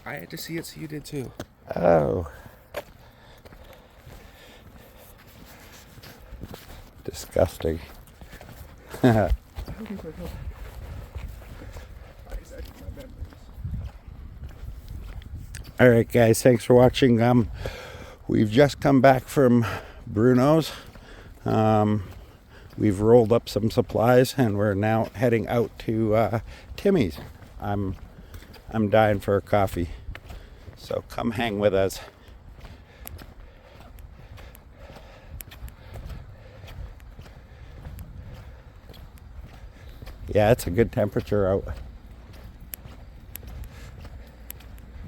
I had to see it, so you did too. Oh. Disgusting. Alright guys, thanks for watching. We've just come back from Bruno's. We've rolled up some supplies and we're now heading out to Timmy's. I'm dying for a coffee, so come hang with us. Yeah, it's a good temperature out.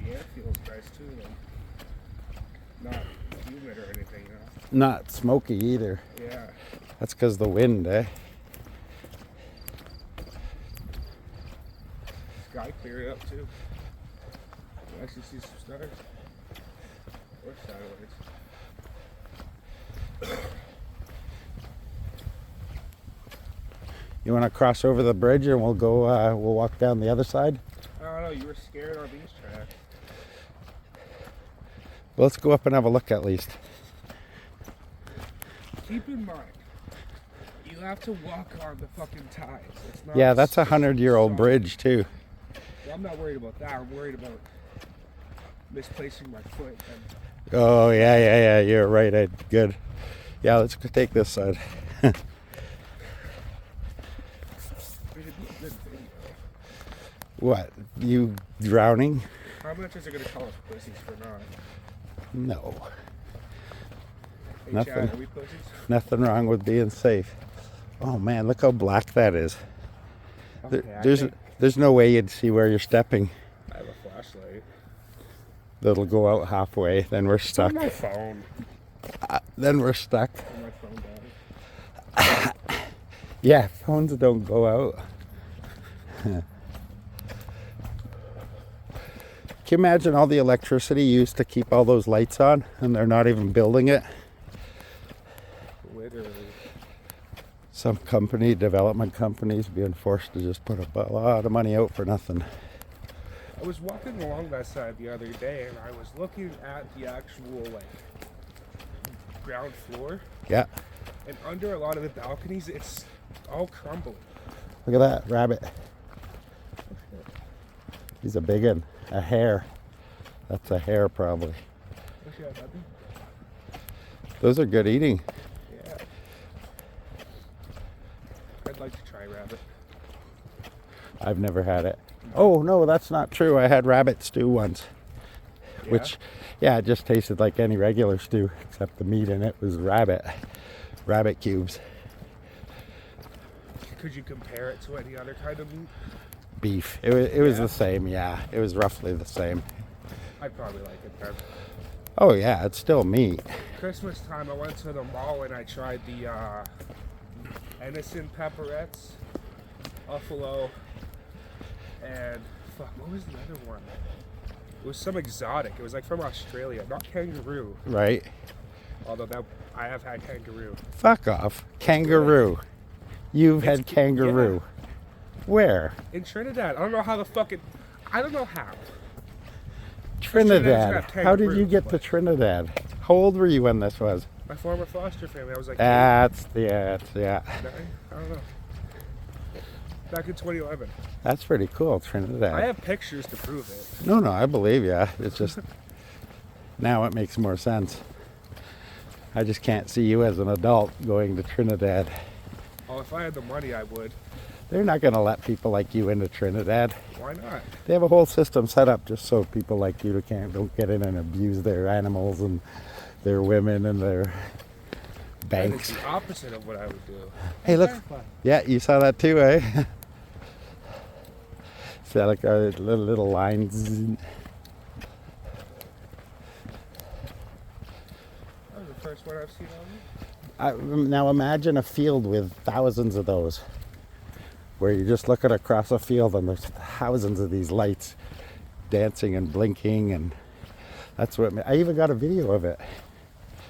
The air feels nice too, though. Not humid or anything, you know? Not smoky either. Yeah. That's because the wind, eh? Sky cleared up too. You actually see some stars. Or satellites. You want to cross over the bridge and we'll go, we'll walk down the other side? I don't know, you were scared on these tracks. Well, let's go up and have a look at least. Keep in mind, you have to walk on the fucking ties. It's not Yeah, that's a 100-year-old bridge too. Well, I'm not worried about that. I'm worried about misplacing my foot. And Oh, yeah, you're right. Good. Yeah, let's go take this side. it should be a good video. What? You drowning? How much is it going to cost pussies for not? No. Hey, Nothing. Chad, are we pussies? Nothing wrong with being safe. Oh man, look how black that is. Okay, There's no way you'd see where you're stepping. I have a flashlight. That'll go out halfway, then we're It's stuck. on my phone. Then we're stuck. On my phone battery. Yeah, phones don't go out. Can you imagine all the electricity used to keep all those lights on and they're not even building it? Literally. Some development companies being forced to just put a lot of money out for nothing. I was walking along that side the other day and I was looking at the actual ground floor. Yeah. And under a lot of the balconies, it's all crumbling. Look at that rabbit. He's a big one. A hare. That's a hare probably. What's that, puppy? Those are good eating. Yeah. I'd like to try rabbit. I've never had it. Oh no, that's not true. I had rabbit stew once. Yeah? Which, yeah, it just tasted like any regular stew, except the meat in it was rabbit cubes. Could you compare it to any other kind of meat? Beef. It was the same, yeah. It was roughly the same. I'd probably like it then. Oh yeah, it's still meat. Christmas time, I went to the mall and I tried the Edison pepperettes, buffalo, and fuck, what was the other one? It was some exotic. It was like from Australia, not kangaroo. Right? Although that I have had kangaroo. Fuck off. Kangaroo. You've had It's- kangaroo. yeah. Where? In Trinidad. I don't know how the fucking. I don't know how. Trinidad. got How did you kangaroos, get to but- Trinidad? How old were you when this was? My former foster family. I was like, Yeah. 9? I don't know. Back in 2011. That's pretty cool, I Trinidad. have pictures to prove it. No, I believe ya. It's just now it makes more sense. I just can't see you as an adult going to Trinidad. Oh, if I had the money, I would. They're not going to let people like you into Trinidad. Why not? They have a whole system set up just so people like you don't get in and abuse their animals and their women and their That banks. is the opposite of what I would do. Hey, look. Firefly. Yeah, you saw that too, eh? See like our little lines. That was the first one I've seen on you. Now imagine a field with thousands of those, where you're just looking across a field and there's thousands of these lights dancing and blinking, and that's what I even got a video of it.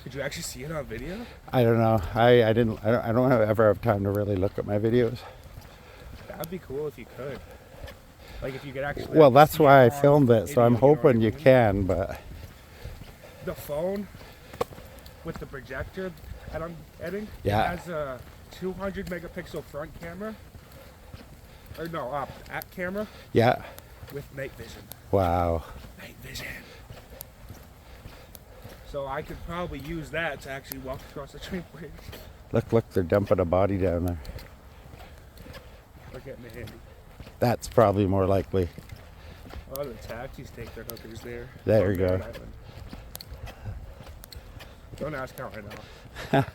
Did you actually see it on video? I don't know. I don't ever have time to really look at my videos. That'd be cool if you could. Like if you could actually. Well, that's see why I on filmed it, so I'm video, you know what hoping I you mean? can, but The phone with the projector that I'm editing, Yeah. it has a 200 megapixel front camera. Or no, app camera yeah. with night vision. Wow. Night vision. So I could probably use that to actually walk across the train bridge. Look, they're dumping a body down there. Or getting a handy. That's probably more likely. Oh, the taxis take their hookers there. There On you go. Merritt Island. Don't ask how I know.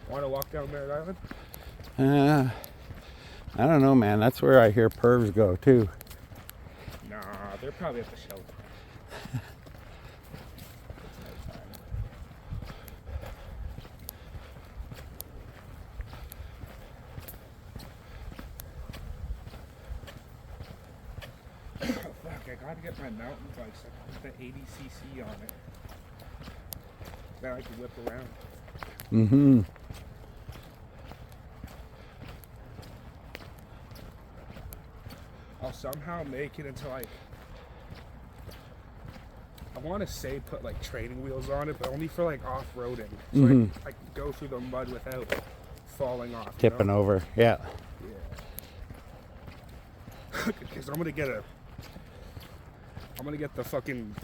Want to walk down Merritt Island? I don't know, man. That's where I hear pervs go too. Nah, they're probably at the shelter. It's nighttime. Fuck, I gotta get my mountain bike so I can put the 80cc on it. Then I can whip around. Mm-hmm. I'll somehow make it into like, I want to say put like training wheels on it, but only for like off-roading. So Mhm. I can go through the mud without falling off. you Tipping know? over. Yeah. Yeah. Because I'm gonna get the fucking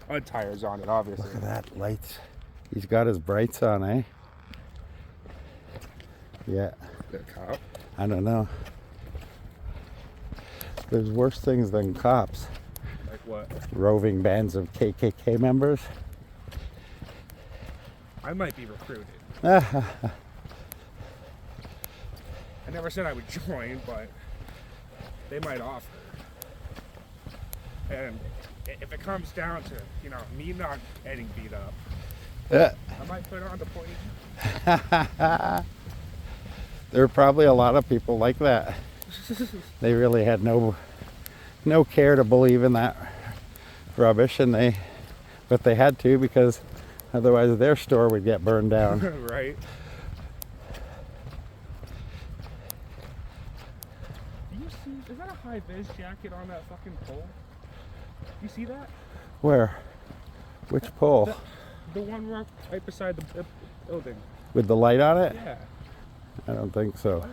mud tires on it, obviously. Look at that lights. He's got his brights on, eh? Yeah. The cop. I don't know. There's worse things than cops. Like what? Roving bands of KKK members. I might be recruited. Ah, I never said I would join, but they might offer. And if it comes down to, you know, me not getting beat up, I might put on the point. there are probably a lot of people like that. They really had no care to believe in that rubbish, but they had to, because otherwise their store would get burned down. Right. Do you see, is that a high-vis jacket on that fucking pole? You see that? Where? Which pole? The one right beside the building. With the light on it? Yeah. I don't think so.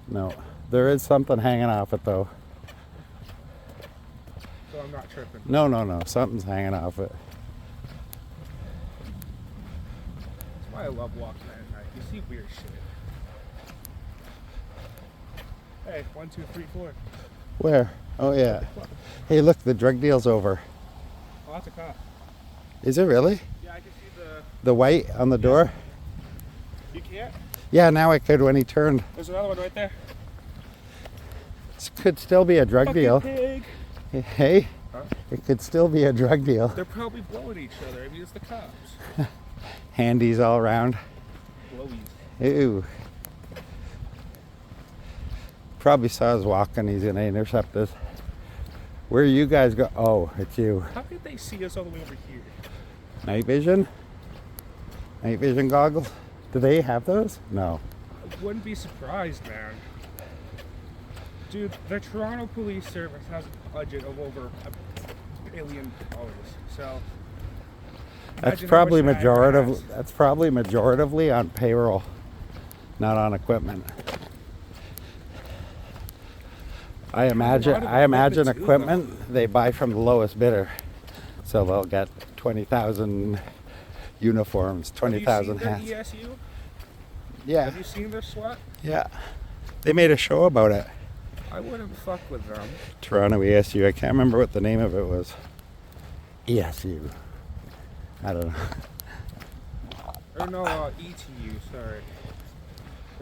No. There is something hanging off it though. So I'm not tripping. No. Something's hanging off it. That's why I love walking at night. You see weird shit. Hey, 1, 2, 3, 4. Where? Oh yeah. Hey, look, the drug deal's over. Oh, that's a cop. Is it really? Yeah, I can see The white on the door? You can't? Yeah, now I could when he turned. There's another one right there. This could still be a drug Fucking deal. pig. Hey, Huh? it could still be a drug deal. They're probably blowing each other. I mean, it's the cops. Handies all around. Blowies. Ew. Probably saw us walking. He's gonna intercept us. Where you guys go? Oh, it's you. How could they see us all the way over here? Night vision? Night vision goggles? Do they have those? No. I wouldn't be surprised, man. Dude, the Toronto Police Service has a budget of over $1 billion. So That's imagine how probably much Niagara has. that's probably majoritively on payroll, not on equipment. I imagine too, equipment they buy from the lowest bidder, so they'll get 20,000 uniforms, 20,000 Have hats. you seen their ESU? Yeah, Have you seen their SWAT? yeah. They made a show about it. I wouldn't fuck with them. Toronto ESU. I can't remember what the name of it was. ESU. I don't know. Or no, ETU, sorry.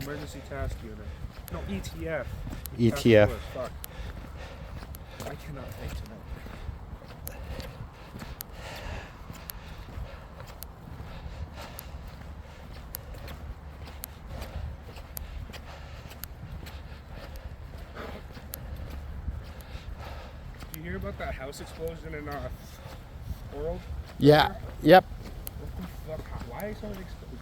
Emergency Task Unit. No, ETF. ETF. Task Force, fuck. I cannot think tonight. Did you hear about that house explosion in World? Yeah. Yep. What the fuck Why so many explosions?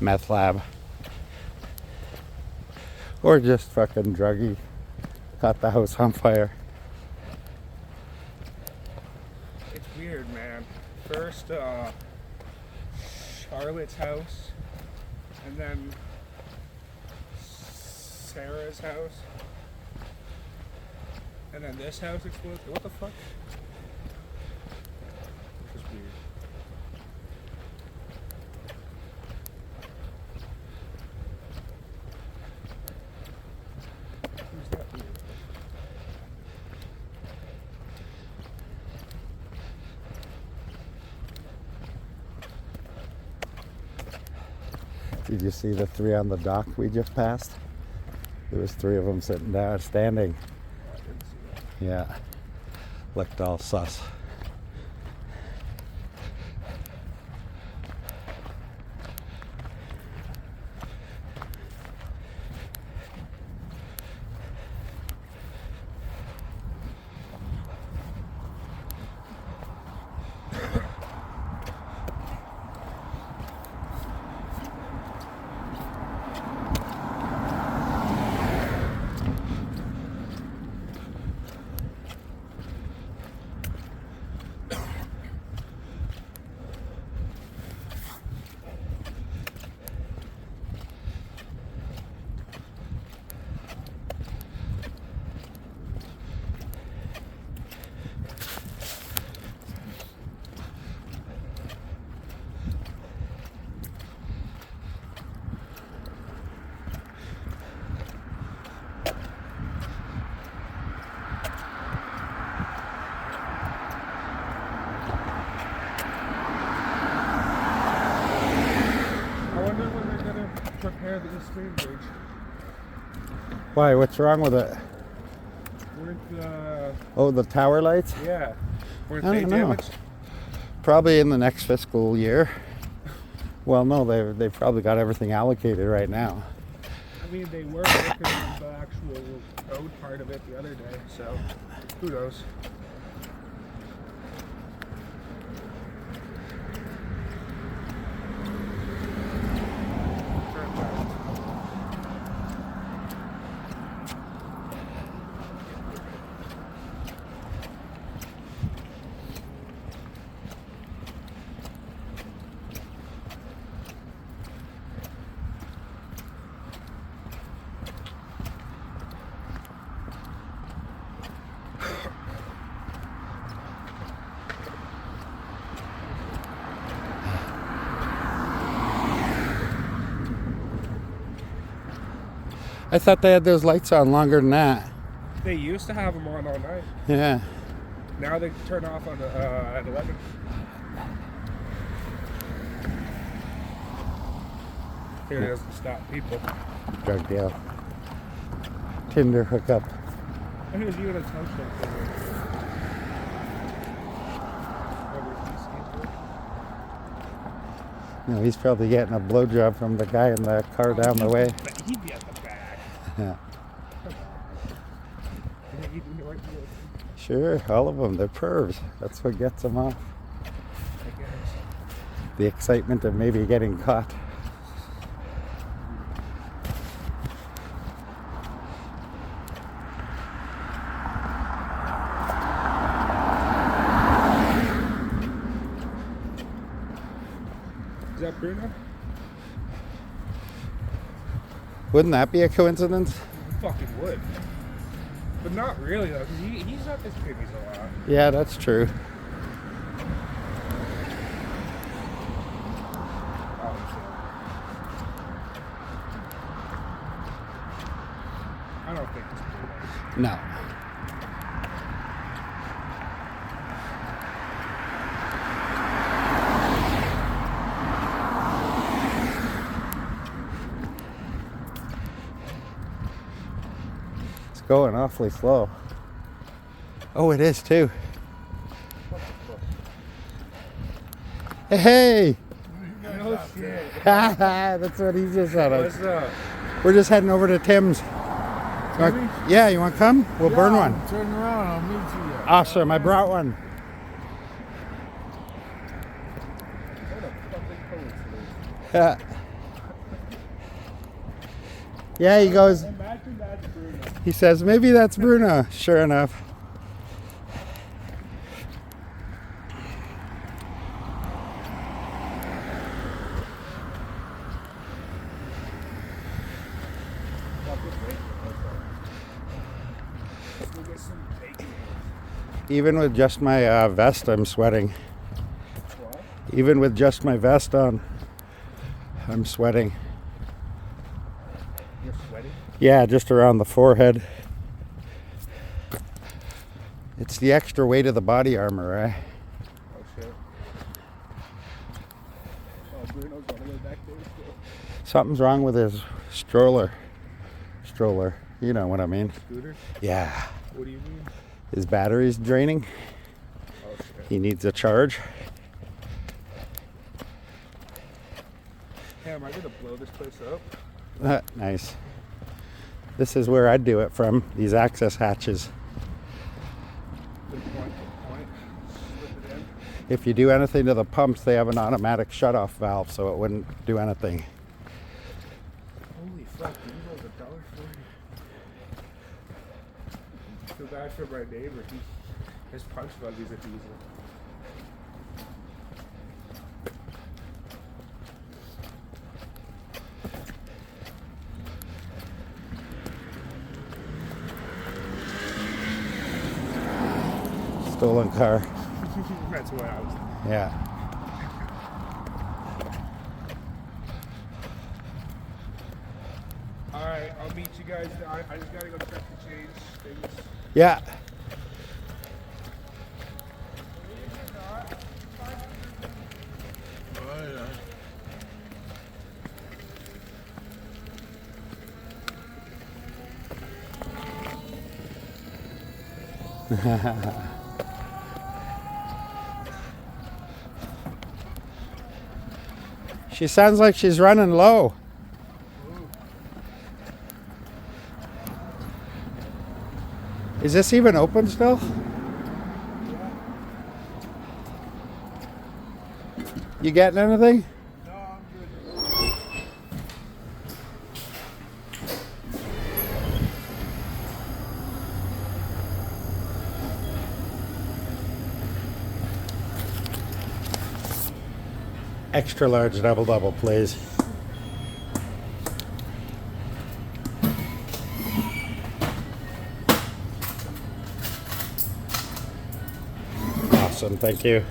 Meth lab. Or just fucking druggy. Caught the house on fire. It's weird, man. First, Charlotte's house, and then Sarah's house, and then this house exploded. What the fuck? It's weird. Who's that weird? Did you see the 3 on the dock we just passed? There was 3 of them sitting down, standing. I didn't see that. Yeah, looked all sus. Repair the Eastern Bridge. Why? What's wrong with it? Weren't Oh, the tower lights? yeah. Weren't I they don't know. damaged? Probably in the next fiscal year. Well, no, they've probably got everything allocated right now. I mean, they were working on the actual road part of it the other day, so who knows? I thought they had those lights on longer than that. They used to have them on all night. Yeah. Now they turn off on at 11. Here it is to stop people. Drug deal. Tinder hookup. And who's even a touchdown thing? No, he's probably getting a blowjob from the guy in the car down the way. He'd be at the back. Yeah. Come on. He'd be right here. Sure, all of them. They're pervs. That's what gets them off. I guess. The excitement of maybe getting caught. Is that Bruno? Wouldn't that be a coincidence? It fucking would. But not really, though, because he's not this big a lot. Yeah, that's true. Oh, shit. I don't think it's Bruno. No. It's going awfully slow. Oh, it is too. Hey! No shit. That's what he just said. What's up? We're just heading over to Tim's. Yeah, you want to come? We'll burn one. Turn around, I'll meet you there. Awesome, I brought one. Yeah. Yeah, he goes, Imagine that's Bruno. he says, maybe that's Bruno. Sure enough. We'll get some bacon. Even with just my vest, I'm sweating. What? Even with just my vest on, I'm sweating. You're sweating? Yeah, just around the forehead. It's the extra weight of the body armor, eh? Oh shit. Oh, Bruno's all the way back there still. Something's wrong with his stroller. You know what I mean? Scooter? Yeah. What do you mean? His battery's draining. Oh shit. He needs a charge. Hey, am I gonna blow this place up? Nice. This is where I'd do it from, these access hatches. Good point. Slip it in. If you do anything to the pumps, they have an automatic shut-off valve, so it wouldn't do anything. Holy fuck, Diesel's $1.40. Feel bad for my neighbor. His punch buggy's a Diesel. Stolen car. That's what I was. Yeah. Alright, I'll meet you guys. I just gotta go check the change things. Yeah. She sounds like she's running low. Is this even open still? You getting anything? No, I'm good. Extra large double, please. Awesome, thank you.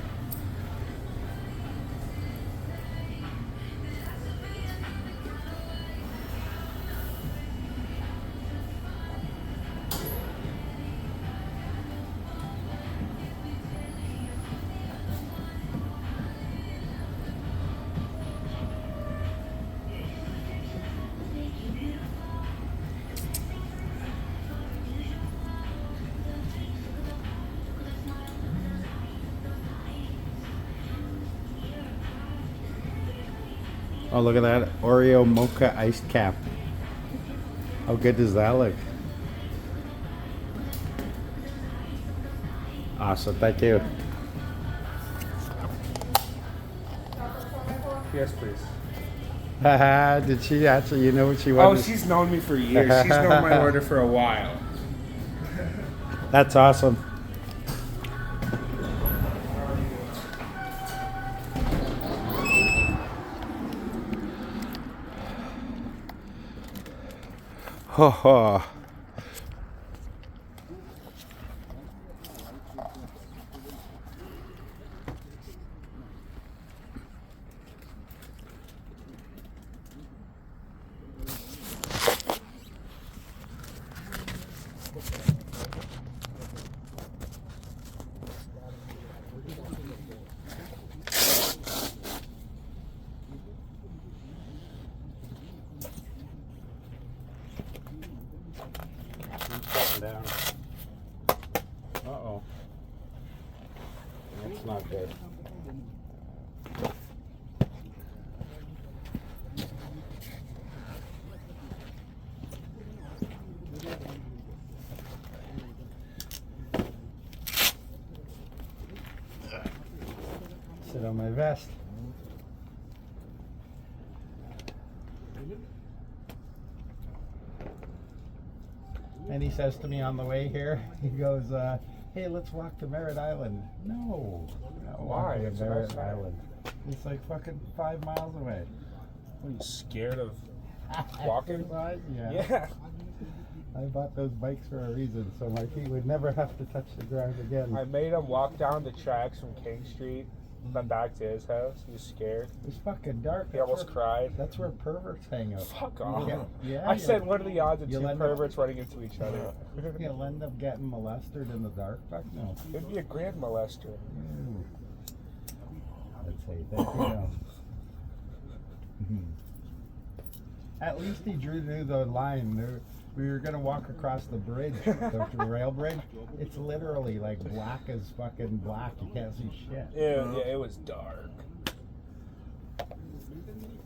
Oh, look at that Oreo mocha iced cap. How good does that look? Awesome, thank you. Yes, please. Haha, did she actually, you know what she Oh, wanted? she's known me for years. She's known my order for a while. That's awesome. Ho ho. Down. Uh-oh. That's not good. Sit on my vest. And he says to me on the way here, he goes, hey, let's walk to Merritt Island. No. Not Why? walking It's to a nice Merritt island. Island. It's like fucking 5 miles away. What, are you scared of walking? Exercise? Yeah. Yeah. I bought those bikes for a reason, so my feet would never have to touch the ground again. I made him walk down the tracks from King Street, then back to his house. He was scared. It was fucking dark. He almost cried. That's where perverts hang out. Fuck off. Yeah, I said, what are the odds of you'll two end up- perverts running into each other? You'll end up getting molested in the dark. Fuck no. It'd be a grand molester. Ew. I'd say that, you know. At least he knew the line. We were gonna walk across the bridge, the rail bridge. It's literally like black as fucking black. You can't see shit. Yeah, it was dark.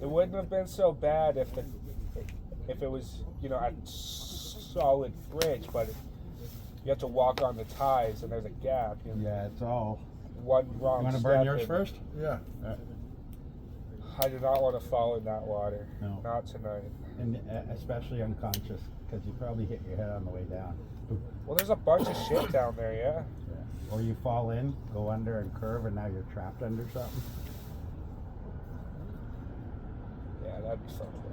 It wouldn't have been so bad if it was, you know, a solid bridge, but you have to walk on the ties and there's a gap. You know, Yeah, it's all. one wrong You want to step burn yours and- first? Yeah. I do not want to fall in that water. No. Not tonight. And especially unconscious, because you probably hit your head on the way down. Well, there's a bunch of shit down there, yeah. Or you fall in, go under and curve, and now you're trapped under something. Yeah, that'd be fucked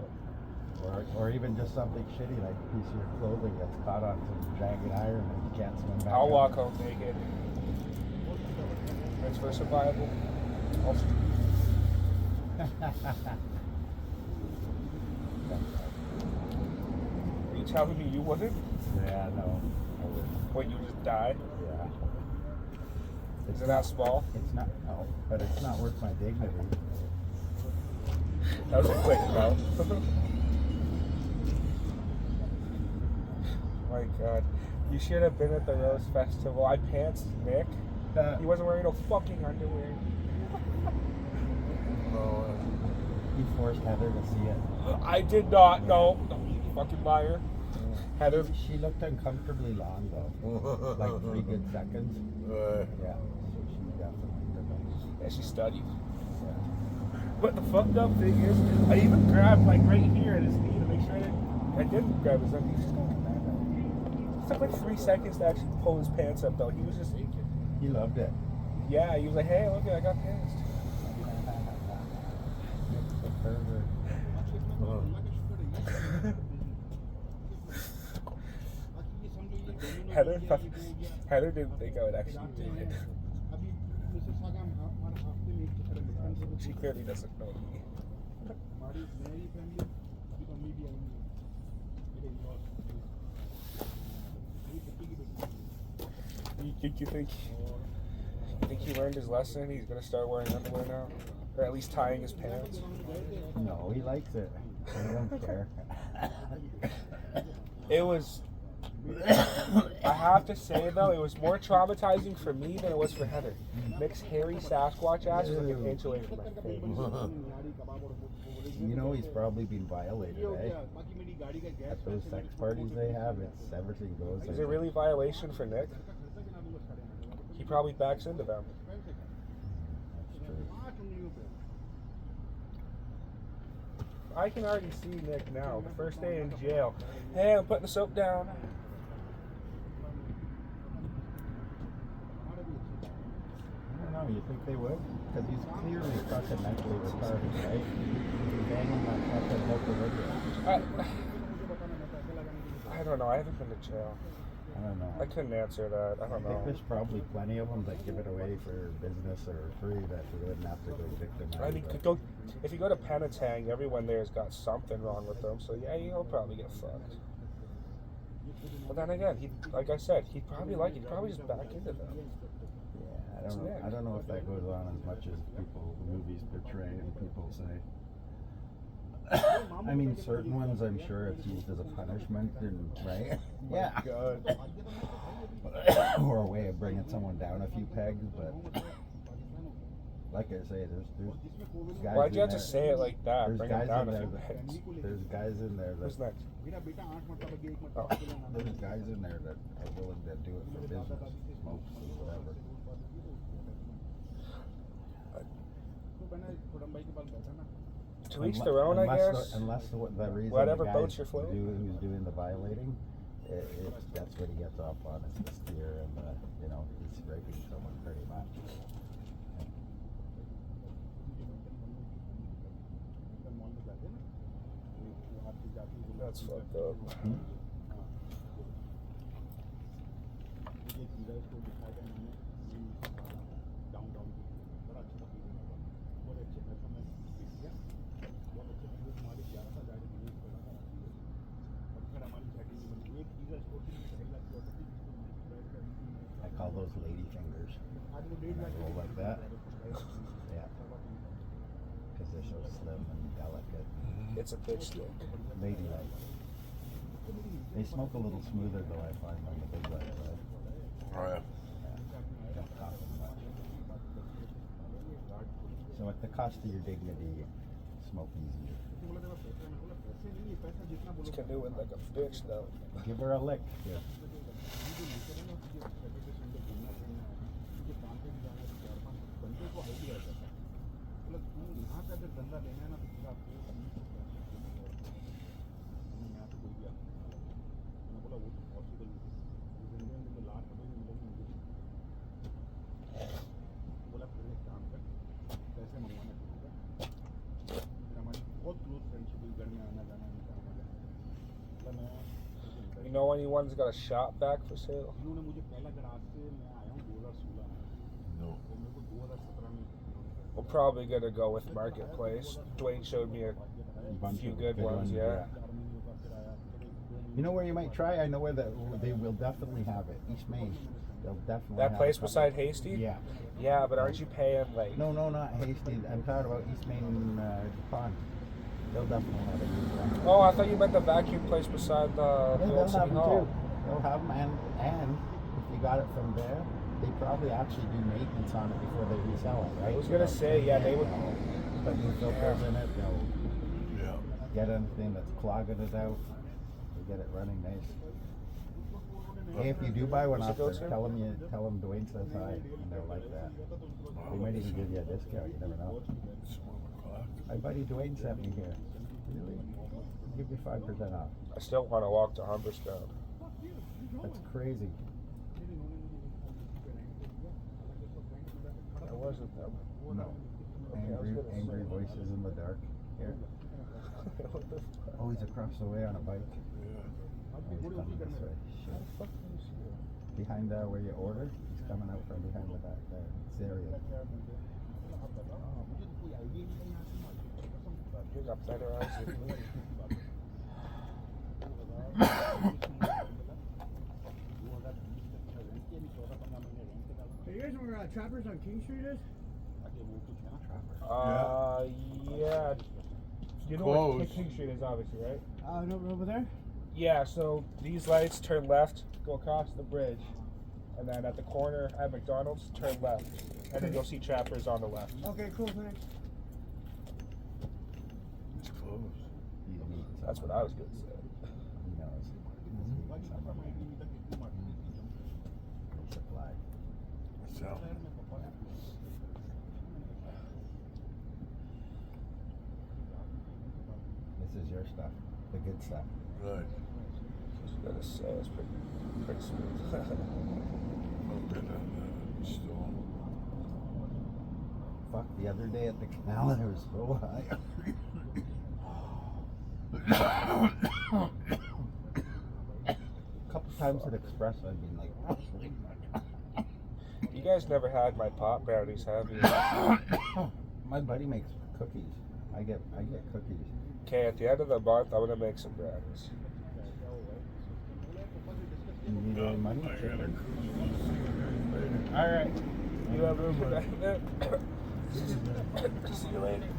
up. Or even just something shitty, like a piece of your clothing gets caught on some jagged iron and you can't swim back. I'll up. walk home naked. It's for survival. Are you telling me you wouldn't? Yeah, no. I wouldn't. What, you just die? Yeah. Is it that small? It's not, no, but it's not worth my dignity. That was a quick no. My God. You should have been at the Rose Festival. I pantsed Nick. He wasn't wearing no fucking underwear. He forced Heather to see it. I did not. No, you fucking liar. Heather. She looked uncomfortably long though, like 3 good seconds. Yeah, so she definitely did that. Yeah, she studied. But the fucked up thing is, I even grabbed like right here at his knee to make sure I didn't grab his underwear. He just got mad at me. It took like 3 seconds to actually pull his pants up though. He was just naked. He loved it. Yeah, he was like, hey, look, I got pants. Heather didn't think I would actually do it. She clearly doesn't know me. You think he learned his lesson? He's gonna start wearing underwear now, or at least tying his pants. No, he likes it. I don't care. It was. I have to say though, it was more traumatizing for me than it was for Heather. Nick's hairy Sasquatch ass was like an inch away from my face. You know he's probably been violated, eh? At those sex parties they have, it's everything goes. Is it really violation for Nick? He probably backs into them. That's true. I can already see Nick now. The first day in jail. Hey, I'm putting the soap down. I don't know, you think they would? Because he's clearly fucking mentally retarded, right? He's banging that fucking local radio. I don't know. I haven't been to jail. I don't know. I couldn't answer that. I I don't think know. there's probably plenty of them that give it away for business or free that you wouldn't have to go victimize. I mean, if you go to Penetang, everyone there's got something wrong with them. So yeah, he'll probably get fucked. But then again, like I said, he'd probably just back into them. Yeah, I don't know if that goes on as much as movies portray and people say. I mean, certain ones I'm sure it's used as a punishment, and right? Yeah. God. Or a way of bringing someone down a few pegs, but like I say, there's guys. Why'd you in have to there- say it like that? There's Bring guys him down in a there. few pegs. There's guys in there Who's that. next? Oh, there's guys in there that are willing to do it for business, smokes or whatever. To each their own, I guess. Unless the reason Whatever the boats guy's you're floating. who's doing the violating, that's what he gets off on. It's the steer and the, he's raping someone pretty much. That's fucked up. I call those lady fingers. When I roll like that. Yeah. Because they're so slim and delicate. It's a bitch stick. Ladylike. They smoke a little smoother though, I find, on the big ones, right? Oh, yeah. Don't cost them much. So at the cost of your dignity, smoke easier. Just can do it like a bitch though. Give her a lick. Yeah. You know anyone's got a shop vac for sale? No. We're probably gonna go with Marketplace. Dwayne showed me a few good ones, yeah. You know where you might try? I know where they will definitely have it. East Main. They'll definitely That have place it. beside Hasty? Yeah. Yeah, but aren't you paying like... No, not Hasty. I'm talking about East Main Pond. They'll definitely have it. Oh, I thought you meant the vacuum place beside the Yeah, old they'll City have them Hall. too. They'll have them, and if you got it from there, they probably actually do maintenance on it before they resell it, right? I was gonna say, yeah, they would... Put new filters in it. They'll Yeah. get anything that's clogging it out. They get it running nice. Hey, if you do buy one off there, tell them Dwayne says hi, and they'll like that. They might even give you a discount. You never know. It's 1 o'clock. My buddy Dwayne sent me here. Really? Give you 5% off. I still want to walk to Humberstone. That's crazy. That wasn't them. No. Angry voices in the dark. Here. What the fuck? Oh, he's across the way on a bike. Yeah. Oh, he's coming this way. Shit. Behind where you order, he's coming out from behind the back there. It's area. You got better eyes than me. So you guys know where Trappers on King Street is? Yeah. You know Close. what King Street is, obviously, right? No, over there? Yeah, so these lights turn left, go across the bridge, and then at the corner at McDonald's, turn left. And then you'll see Trappers on the left. Okay, cool, thanks. It's closed. He's meeting That's what I was going to say. He knows. He's meeting someone. Supply. What's out? This is your stuff. The good stuff. Right. I was going to say, it's pretty smooth. Okay, then, still. Fuck, the other day at the canal, it was so high. A couple times at Express, I've been like, You guys never had my pop brownies, have you? my buddy makes cookies. I get cookies. Okay, at the end of the month, I'm going to make some brownies. You need any money? I gotta Chicken? cruise. Later. All right. You have room for that? See you later.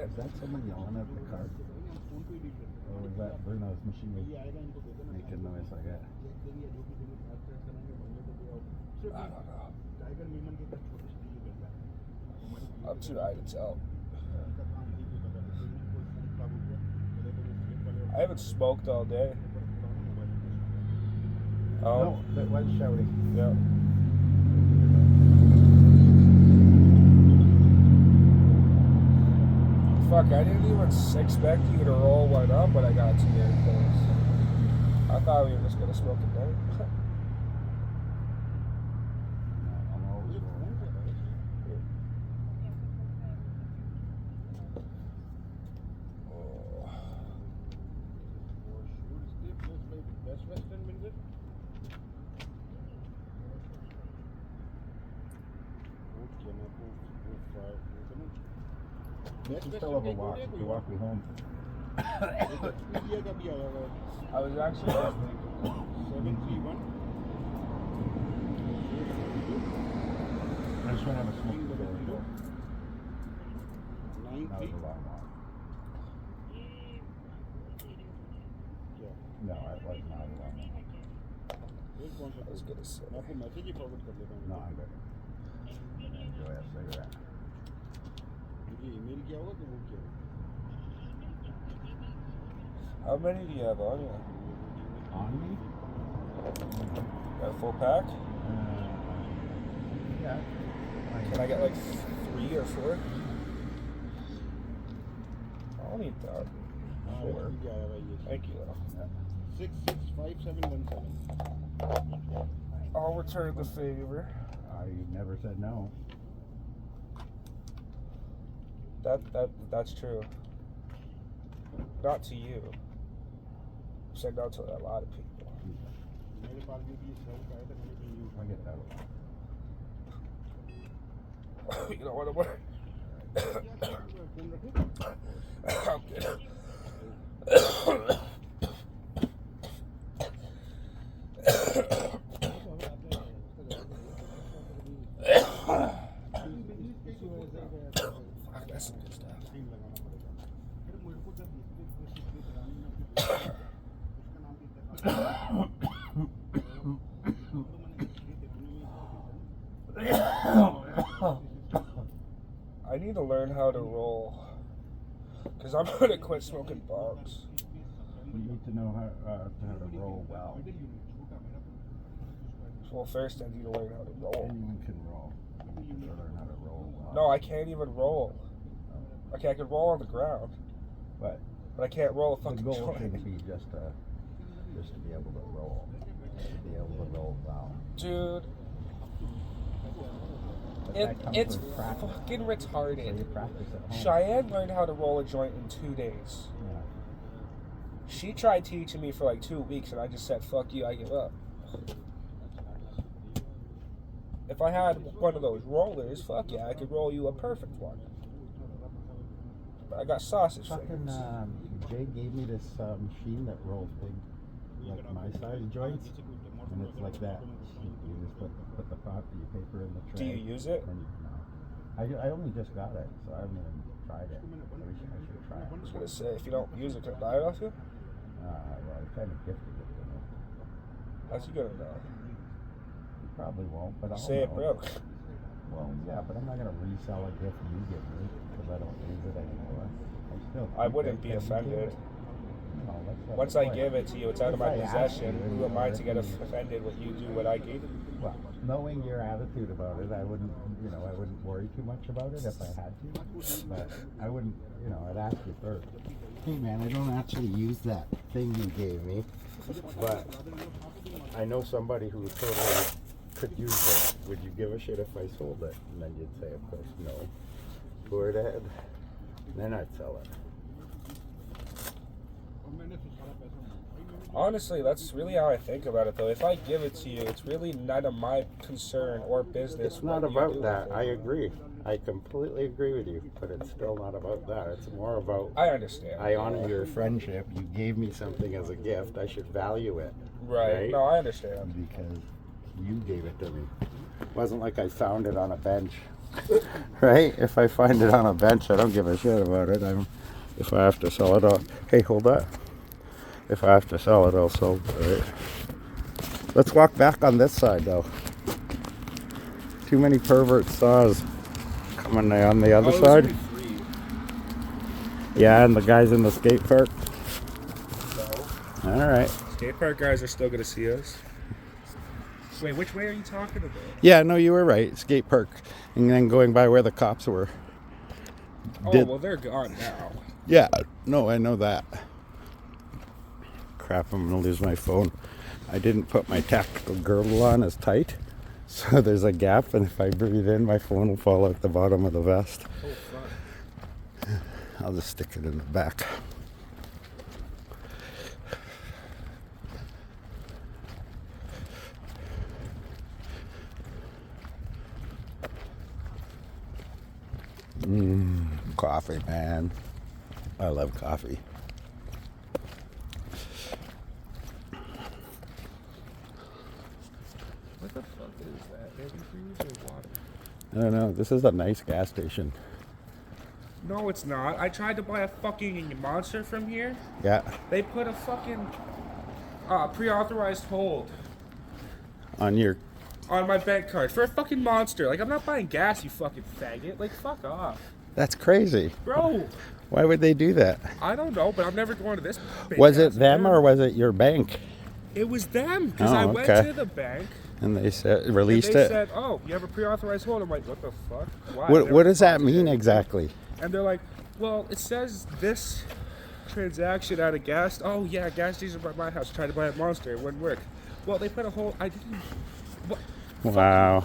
Is that someone yelling at the car? Or was that Bruno's machine making noise like that? I don't know. I'm too high to tell. I haven't smoked all day. No, that was shouting. Yeah. Fuck, I didn't even expect you to roll one up when I got to your place. I thought we were just gonna smoke it down. I'm always rolling. You still have a walk. You walk me home. I was actually listening. 731. I just want to have a smoke before we go. That was a long walk. No, it was not a long walk. I was gonna say. No, I'm good. Enjoy a cigarette. How many do you have on you? On me? Got a full pack? Yeah. Can I get like 3 or 4? I'll need that. 4. Thank you. 665717. I'll return the favor. You never said no. That's true. Not to you. Said no to a lot of people. I get that a lot. You know what I'm wearing? I'm good. That's some good stuff. I need to learn how to roll, because I'm going to quit smoking bongs. You need to know how to roll well. Well, first I need to learn how to roll. Anyone can roll. You need to learn how to roll well. No, I can't even roll. Okay, I can roll on the ground, But I can't roll a the fucking goal joint. shouldn't be just to be able to roll. To be able to roll well. Dude, But that comes it's with practice. fucking So retarded. you practice at home. Cheyenne learned how to roll a joint in 2 days. Yeah. She tried teaching me for like 2 weeks, and I just said, fuck you, I give up. If I had one of those rollers, fuck yeah, I could roll you a perfect one. But I got sausage Fucking fingers. Jay gave me this machine that rolls big, like my size joints, and it's like that. You just put the paper in the tray. Do you use it? And no. I only just got it, so I haven't even tried it. I should try it. I was gonna say, if you don't use it, can I buy it off you? Well, I kind of gifted it to me. How's you gonna know? You probably won't, but I'll Say it know. broke. Well, yeah, but I'm not gonna resell a gift you give me because I don't use it anymore. I wouldn't be offended. No, that's Once the I point. give it to you, it's out of my If I asked possession. you, Who am I to get if you- offended when you do what I gave you? Well, knowing your attitude about it, I wouldn't worry too much about it if I had to. But I wouldn't, I'd ask you first. Hey man, I don't actually use that thing you gave me, but I know somebody who totally could use it. Would you give a shit if I sold it? And then you'd say, of course, no. Go right ahead. Then I'd sell it. Honestly, that's really how I think about it, though. If I give it to you, it's really none of my concern or business. It's not what you about do that. with it. I agree. I completely agree with you, but it's still not about that. It's more about I understand. I honor your friendship. You gave me something as a gift. I should value it. Right. No, I understand. Because you gave it to me. It wasn't like I found it on a bench. Right? If I find it on a bench, I don't give a shit about it. If I have to sell it, hey, hold that. If I have to sell it, I'll sell it. Right? Let's walk back on this side, though. Too many pervert saws coming on the other side. Yeah, and the guys in the skate park. All right. Skate park guys are still gonna see us. Wait, which way are you talking about? Yeah, no, you were right. Skate park. And then going by where the cops were. Oh, well, they're gone now. Yeah, no, I know that. Crap, I'm going to lose my phone. I didn't put my tactical girdle on as tight. So there's a gap, and if I breathe in, my phone will fall out the bottom of the vest. Oh, fuck. I'll just stick it in the back. Coffee, man. I love coffee. What the fuck is that? Antifreeze or water? I don't know. This is a nice gas station. No, it's not. I tried to buy a fucking Monster from here. Yeah. They put a fucking pre-authorized hold On your... on my bank card for a fucking Monster. Like, I'm not buying gas, you fucking faggot. Like, fuck off. That's crazy. Bro, Why would they do that? I don't know, but I'm never going to this big Was ass it them bank. or was it your bank? It was them, because Oh, I went okay. to the bank, And they said and released they it. said, oh, you have a pre-authorized hold. I'm like, what the fuck? Why? What does that Never mean fucking- exactly? And they're like, well, it says this transaction at a gas. Oh yeah, gas station by my house. Tried to buy a Monster, it wouldn't work. Well, they put a whole. I didn't. What? Wow.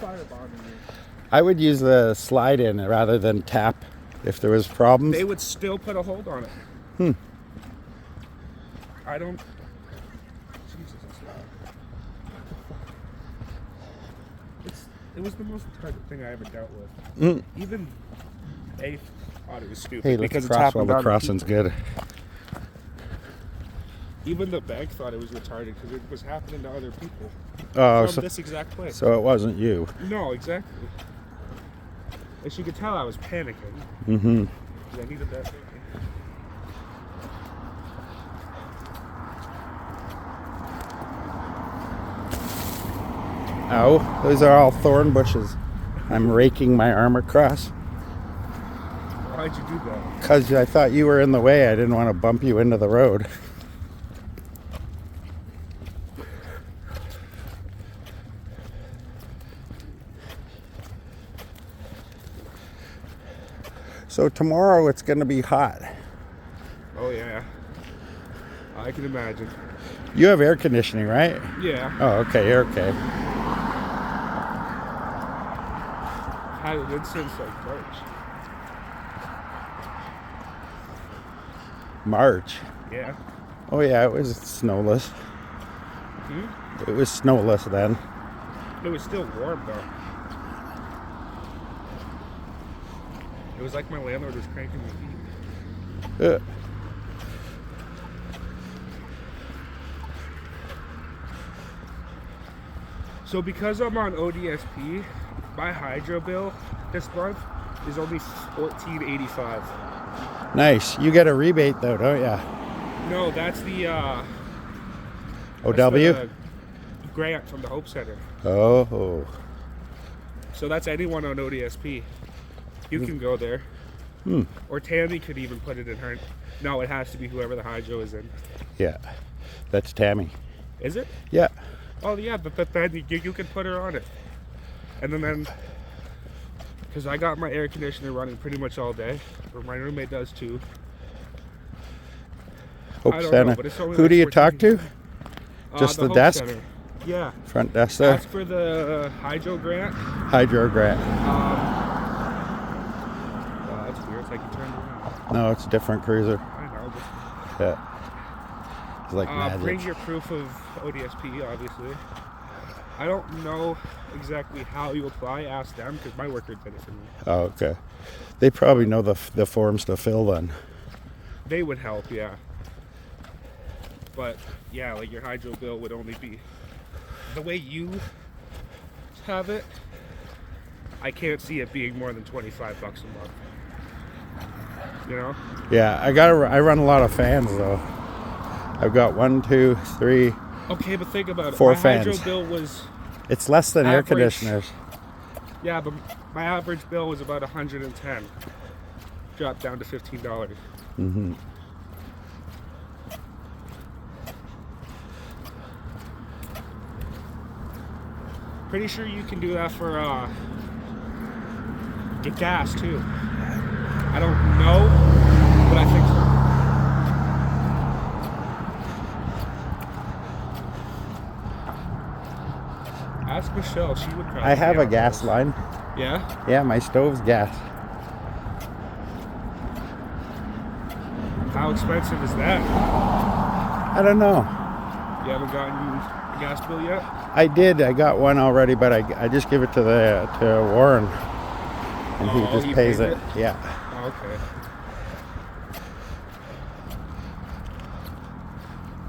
Firebombing me. I would use the slide in rather than tap if there was problems. They would still put a hold on it. I don't. Jesus, it was the most retarded thing I ever dealt with. Even they thought it was stupid Hey, let's because it's cross while happened the on crossing's good. Even the bank thought it was retarded because it was happening to other people Oh, from so, this exact place. so it wasn't you. No, exactly. As you could tell, I was panicking. Mm-hmm. 'Cause I needed that. Oh, those are all thorn bushes. I'm raking my arm across. Why'd you do that? Because I thought you were in the way. I didn't want to bump you into the road. So tomorrow it's going to be hot. Oh yeah, I can imagine. You have air conditioning, right? Yeah, Oh, okay, you're okay. had it in since like March. March. Yeah. Oh yeah, it was snowless. Hmm? It was snowless then. It was still warm though. It was like my landlord was cranking the heat. So because I'm on ODSP, my hydro bill this month is only $14.85. Nice. You get a rebate though, don't ya? No, that's the OW? the grant from the Hope Center. Oh. So that's anyone on ODSP. You can go there. Or Tammy could even put it in her. No, it has to be whoever the hydro is in. Yeah. That's Tammy. Is it? Yeah. Oh yeah, but then you can put her on it. And then because I got my air conditioner running pretty much all day, or my roommate does too. Hope I don't Center. know, but it's only Who like do you talk to? 14. Just the Hope desk? Center. Yeah, Front desk there? that's for the hydro grant. Hydro grant. Wow, that's weird. It's like you turned around. No, it's a different cruiser. I know. Yeah. It's like But, bring magic. your proof of ODSP, obviously. I don't know exactly how you apply. Ask them because my worker did it for me. Oh, okay. They probably know the forms to fill then. They would help, yeah. But yeah, like your hydro bill would only be the way you have it. I can't see it being more than $25 a month. You know? Yeah, I run a lot of fans though. I've got 1, 2, 3. Okay, but think about it. 4 My hydro fans. bill was It's less than air Average. conditioners. yeah, but my average bill was about 110. Dropped down to $15. Mm-hmm. Pretty sure you can do that for get gas too. I don't know, but I think so. Ask Michelle, she would probably. I have be a on gas those. line. Yeah? Yeah, my stove's gas. How expensive is that? I don't know. You haven't gotten a gas bill yet? I did. I got one already, but I just give it to Warren, and he just he pays pays it. it? Yeah. Oh, okay.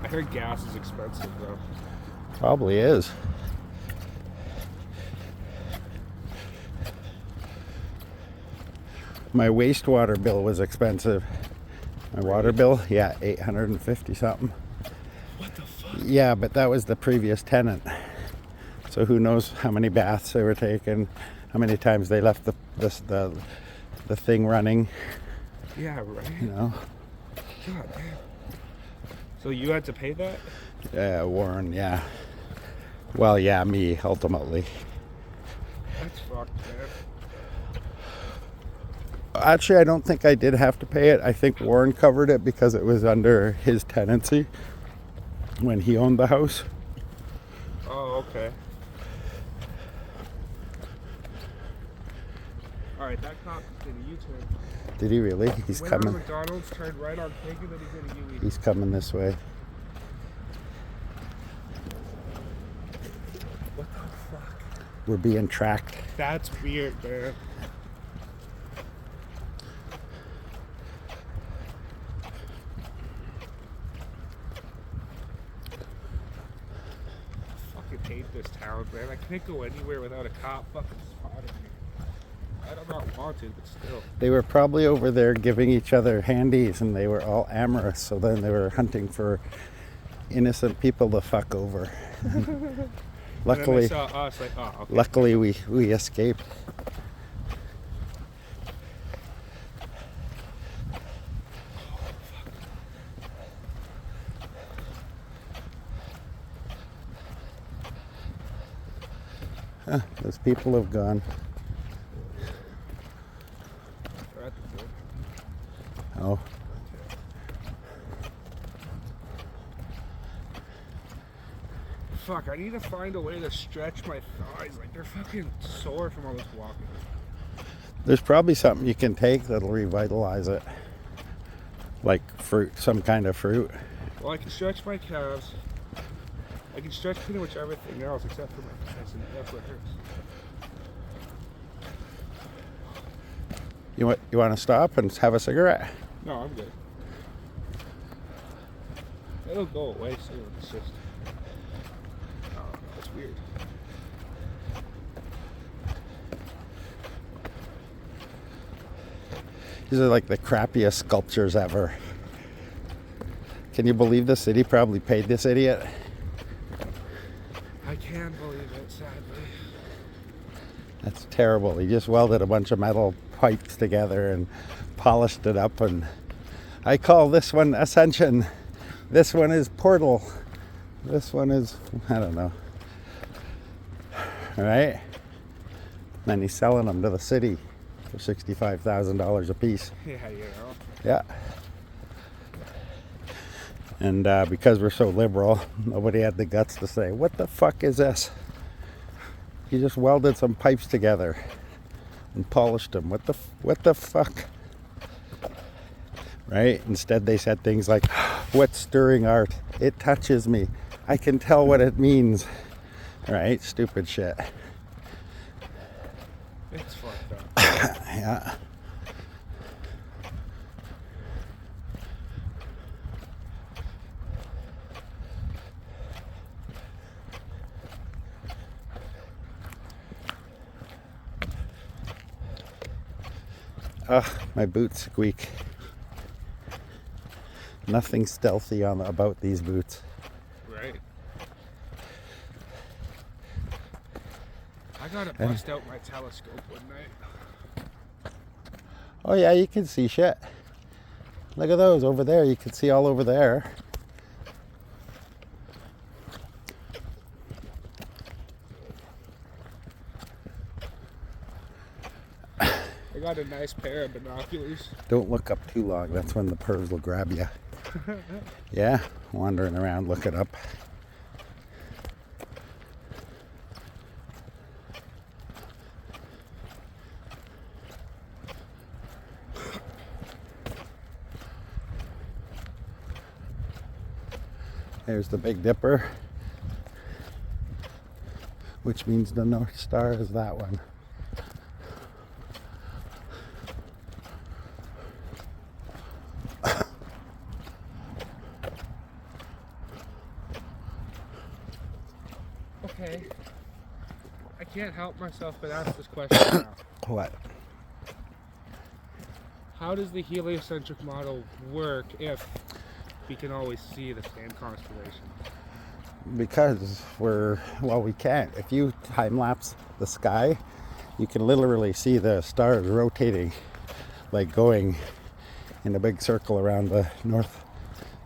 I heard gas is expensive though. Probably is. My wastewater bill was expensive. My water bill, yeah, 850 something. What the fuck? Yeah, but that was the previous tenant. So who knows how many baths they were taking, how many times they left the thing running, Yeah, right. you know. God damn. So you had to pay that? Yeah, Warren, yeah. Well, yeah, me, ultimately. That's fucked, man. Actually, I don't think I did have to pay it. I think Warren covered it because it was under his tenancy when he owned the house. Oh, okay. Alright, that cop did a U-turn. Did he really? He's Went out of coming. McDonald's, turned right on Pig, and then he did a U-turn. He's coming this way. What the fuck? We're being tracked. That's weird, man. I fucking hate this town, man. I can't go anywhere without a cop fucking spotting me. I'm not wanted, but still. They were probably over there giving each other handies, and they were all amorous. So then they were hunting for innocent people to fuck over. And then Luckily, they saw us, like, oh, okay. luckily we escaped. Huh, those people have gone. They're at the door. Oh, Fuck, I need to find a way to stretch my thighs. Like, they're fucking sore from all this walking. there's probably something you can take that'll revitalize it. Like fruit, some kind of fruit. Well, I can stretch my calves. I can stretch pretty much everything else except for my thighs, and that's what hurts. You want to stop and have a cigarette? No, I'm good. It'll go away soon. It's just. Oh, that's weird. These are like the crappiest sculptures ever. Can you believe the city probably paid this idiot? I can believe it, sadly. That's terrible. He just welded a bunch of metal pipes together and polished it up, and I call this one Ascension. This one is Portal. This one is, I don't know. All right? Then he's selling them to the city for $65,000 a piece. Yeah, you know. Yeah. And because we're so liberal, nobody had the guts to say, what the fuck is this? You just welded some pipes together and polished them. What the fuck? Right? Instead they said things like, what's stirring art? It touches me. I can tell what it means. Right? Stupid shit. It's fucked up. Yeah. Ugh, my boots squeak. Nothing stealthy about these boots. Right. I gotta bust out my telescope one night. Oh yeah, you can see shit. Look at those over there. You can see all over there. got a nice pair of binoculars. Don't look up too long. That's when the pervs will grab you. Yeah, wandering around looking up. There's the Big Dipper, which means the North Star is that one. Okay. I can't help myself but ask this question now. What? How does the heliocentric model work if we can always see the same constellation? Because we can't. If you time lapse the sky, you can literally see the stars rotating, like going in a big circle around the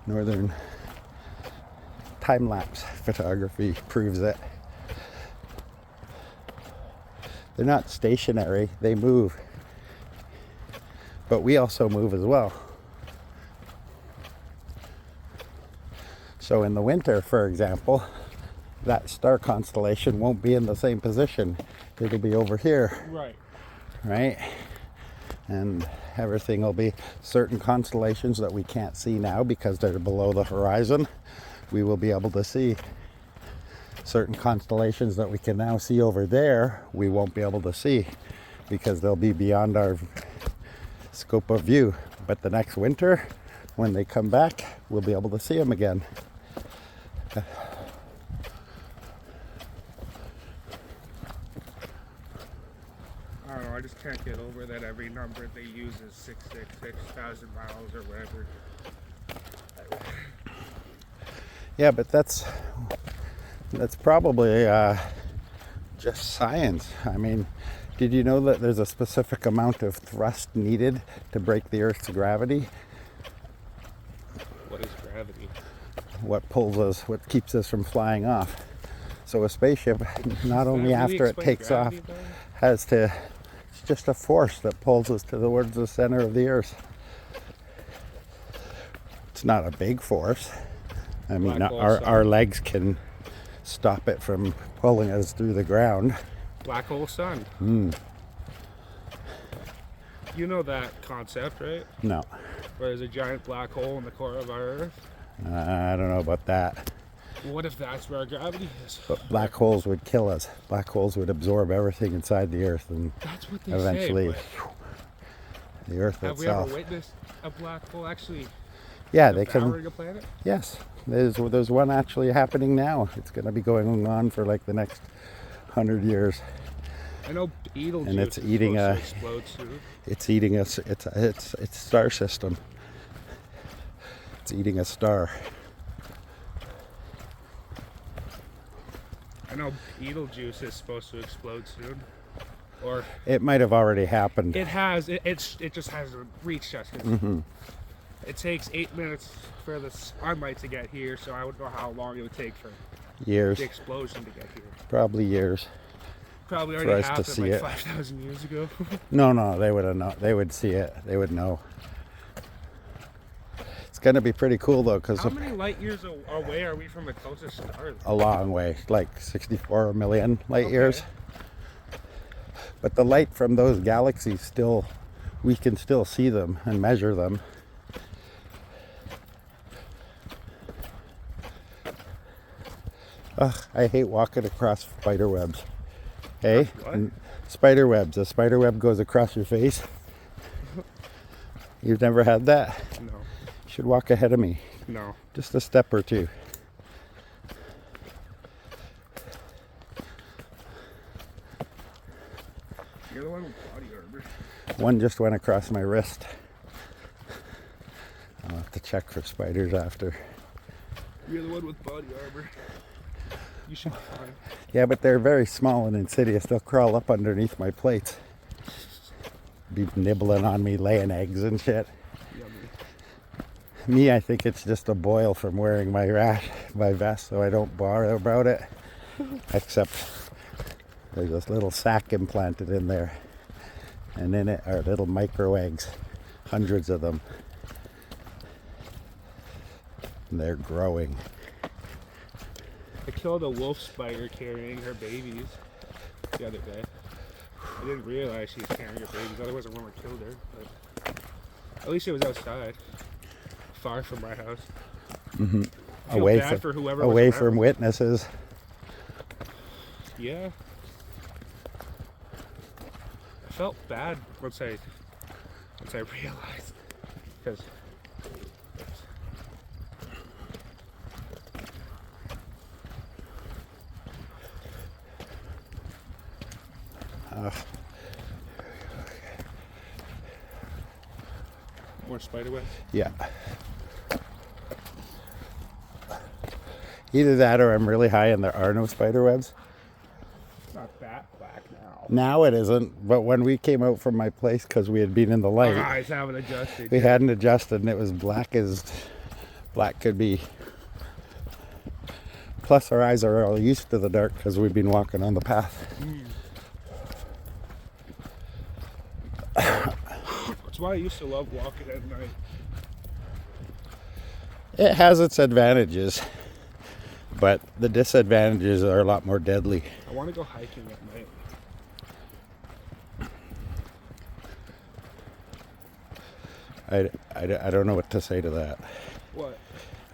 northern. Time lapse photography proves it. They're not stationary, they move. But we also move as well. So in the winter, for example, that star constellation won't be in the same position. It'll be over here, Right. right? And everything will be certain constellations that we can't see now because they're below the horizon. We will be able to see certain constellations that we can now see over there. We won't be able to see because they'll be beyond our scope of view. But the next winter, when they come back, we'll be able to see them again. I don't know, I just can't get over that every number they use is 666,000 miles or whatever. Yeah, but that's probably just science. I mean, did you know that there's a specific amount of thrust needed to break the Earth's gravity? What is gravity? What pulls us, what keeps us from flying off. So a spaceship, not Does only that really after it explain takes off, gravity, though? has to, it's just a force that pulls us towards the center of the Earth. It's not a big force. I mean, Black hole our sun. legs can stop it from pulling us through the ground. Black hole sun. You know that concept, right? No, Where there's a giant black hole in the core of our Earth. I don't know about that. What if that's where gravity is? But black holes would kill us. Black holes would absorb everything inside the Earth, and That's what they eventually, say. the Earth Have we itself. ever witnessed a black hole actually Yeah, they can. devouring a planet? Yes, there's one actually happening now. It's going to be going on for like the next 100 years. I know Beetlejuice And it's is eating supposed a- to explode soon. It's eating us. It's star system. It's eating a star. I know Beetlejuice is supposed to explode soon. Or It might have already happened. it has. It just hasn't reached us. Mm-hmm. It takes 8 minutes for the sunlight to get here, so I don't know how long it would take for Years, the explosion to get here. probably years. Probably For already us to happened see like it. 5,000 years ago. No, they would have known. They would see it. They would know. It's gonna be pretty cool though, because How many light years away are we from the closest star? a long way, like 64 million light Okay. years. But the light from those galaxies still, we can still see them and measure them. Ugh, I hate walking across spider webs. Hey, What? spider webs. A spider web goes across your face. You've never had that? No, You should walk ahead of me, no. just a step or two. You're the one with body armor. One just went across my wrist. I'll have to check for spiders after. You're the one with body armor. You should be fine. Yeah, but they're very small and insidious. They'll crawl up underneath my plates. Be nibbling on me, laying eggs and shit. Yummy. Me, I think it's just a boil from wearing my vest, so I don't bother about it. Except there's this little sac implanted in there. And in it are little micro eggs, hundreds of them. And they're growing. I killed a wolf spider carrying her babies the other day. I didn't realize she was carrying her babies, otherwise I wouldn't have killed her. But at least she was outside, far from my house. Mm-hmm. I feel bad for whoever was Away around. from witnesses. Yeah. I felt bad once I realized, because more spider webs. Yeah. Either that or I'm really high and there are no spider webs. It's not that black now. Now it isn't, but when we came out from my place because we had been in the light, Our eyes haven't adjusted. we hadn't adjusted and it was black as black could be. Plus our eyes are all used to the dark because we've been walking on the path. That's why I used to love walking at night. It has its advantages, but the disadvantages are a lot more deadly. I want to go hiking at night. I don't know what to say to that. What?